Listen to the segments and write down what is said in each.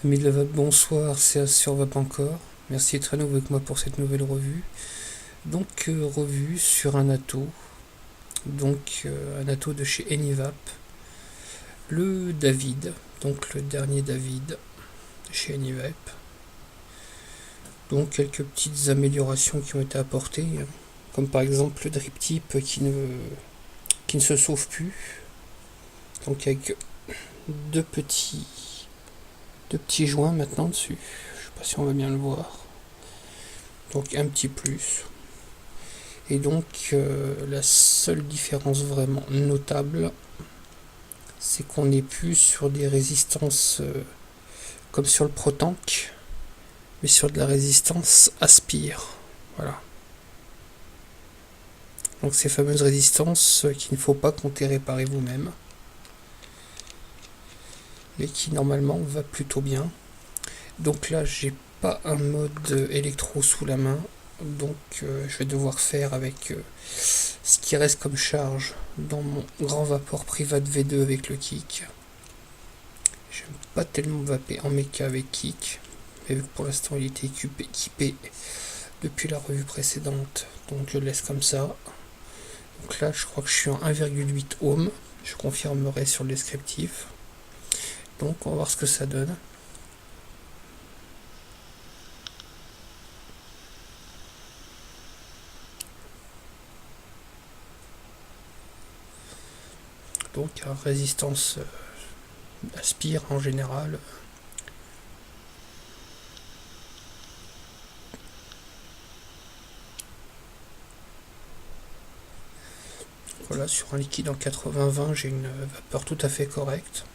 Bonsoir, c'est sur Vap encore. Merci d'être à nouveau avec moi pour cette nouvelle revue. Donc, revue sur un Atto. Donc, un Atto de chez Enivap. Le David. Donc, le dernier David chez Enivap. Donc, quelques petites améliorations qui ont été apportées. Comme par exemple le drip tip qui ne se sauve plus. Donc, avec deux petits joints maintenant dessus. Je sais pas si on va bien le voir. Donc un petit plus. Et donc la seule différence vraiment notable, c'est qu'on n'est plus sur des résistances comme sur le ProTank, mais sur de la résistance aspire. Voilà. Donc ces fameuses résistances qu'il ne faut pas compter réparer vous-même, mais qui normalement va plutôt bien. Donc là j'ai pas un mode électro sous la main, donc je vais devoir faire avec ce qui reste comme charge dans mon grand vapeur Privat V2 avec le kick. J'aime pas tellement vaper en méca avec kick, mais vu que pour l'instant il était équipé depuis la revue précédente, donc je le laisse comme ça. Donc là je crois que je suis en 1,8 ohm, je confirmerai sur le descriptif. Donc on va voir ce que ça donne. Donc résistance aspire en général. Voilà, sur un liquide en 80-20, j'ai une vapeur tout à fait correcte.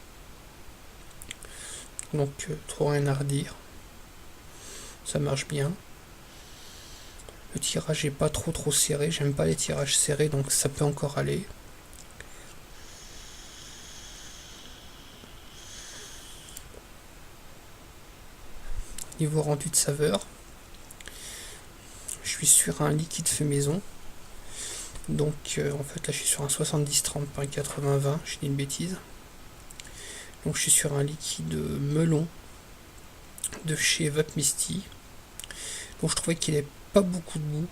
Donc trop rien à redire. Ça marche bien. Le tirage est pas trop serré. J'aime pas les tirages serrés, donc ça peut encore aller. Niveau rendu de saveur, je suis sur un liquide fait maison. Donc en fait là je suis sur un 70-30 pas un 80-20, je dis une bêtise. Donc je suis sur un liquide melon de chez Vap Misty. Donc je trouvais qu'il n'avait pas beaucoup de goût.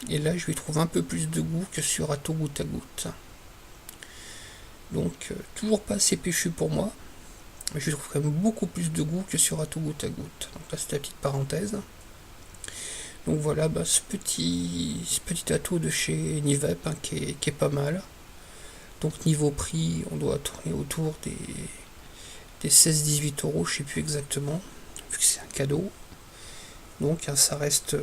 Et là je lui trouve un peu plus de goût que sur Atto goutte à goutte. Donc toujours pas assez péchu pour moi. Mais je trouve quand même beaucoup plus de goût que sur Atto goutte à goutte. Donc là c'est la petite parenthèse. Donc voilà, ce petit Atto de chez Enivap qui est pas mal. Donc niveau prix, on doit tourner autour des 16-18 euros, je sais plus exactement, vu que c'est un cadeau. Donc ça reste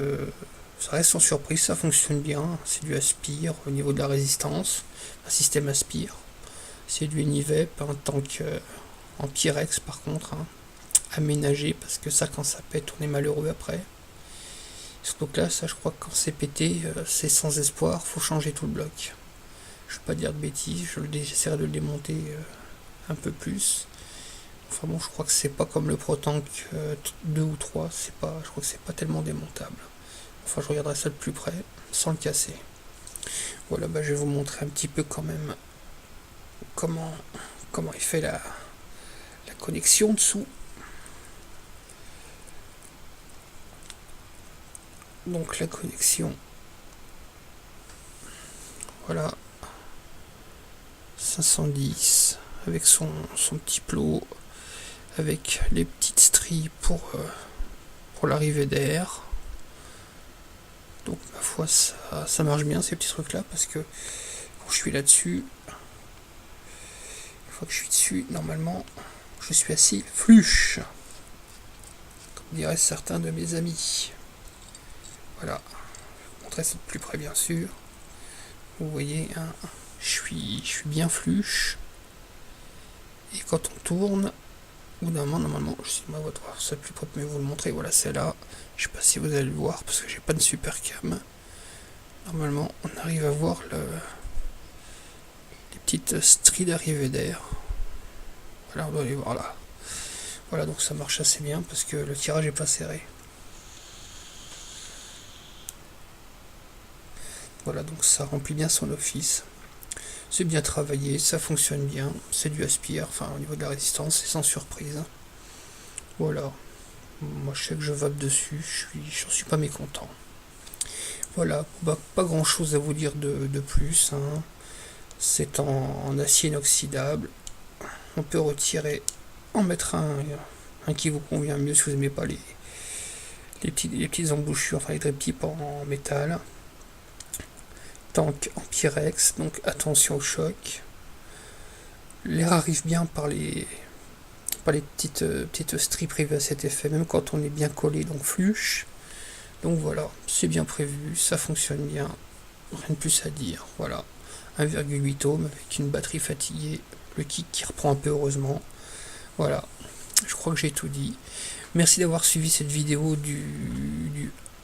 sans surprise, ça fonctionne bien. C'est du aspire au niveau de la résistance, un système aspire. C'est du Enivap, un tank en Pyrex par contre, aménagé, parce que ça quand ça pète on est malheureux après. Surtout que là, ça je crois que quand c'est pété, c'est sans espoir, faut changer tout le bloc. Je ne vais pas dire de bêtises, j'essaierai de le démonter un peu plus. Enfin bon, je crois que c'est pas comme le ProTank 2 ou 3, je crois que c'est pas tellement démontable. Enfin, je regarderai ça de plus près, sans le casser. Voilà, je vais vous montrer un petit peu quand même comment il fait la connexion dessous. Donc la connexion, voilà, 510 avec son petit plot, avec les petites stries pour l'arrivée d'air. Donc ma foi ça marche bien ces petits trucs là, parce que quand je suis là dessus, une fois que je suis dessus, normalement je suis assis fluche, comme diraient certains de mes amis. Voilà, je vais vous montrer ça de plus près bien sûr. Vous voyez, je suis bien fluche, et quand on tourne, au bout d'un moment, normalement, je sais pas, votre voir ça plus près, mais vous le montrer, voilà, c'est là. Je sais pas si vous allez le voir parce que j'ai pas de super cam. Normalement, on arrive à voir les petites stries d'arrivée d'air. Voilà, on doit les voir là. Voilà, donc ça marche assez bien parce que le tirage est pas serré. Voilà, donc ça remplit bien son office. C'est bien travaillé, ça fonctionne bien, c'est du aspire, enfin au niveau de la résistance, c'est sans surprise. Voilà. Moi je sais que je vape dessus, j'en suis pas mécontent. Voilà, bah, pas grand chose à vous dire de plus, hein. C'est en acier inoxydable. On peut retirer, en mettre un qui vous convient mieux si vous n'aimez pas les petites embouchures, enfin les triptyques en métal. Tank en Pyrex, donc attention au choc. L'air arrive bien par les petites strips privées à cet effet, même quand on est bien collé, donc fluche. Donc voilà, c'est bien prévu, ça fonctionne bien, rien de plus à dire. Voilà, 1,8 ohms avec une batterie fatiguée, le kick qui reprend un peu heureusement. Voilà, je crois que j'ai tout dit. Merci d'avoir suivi cette vidéo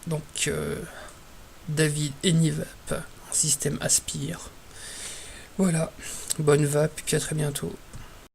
donc David Enivap, un système Aspire. Voilà, bonne vape et puis à très bientôt.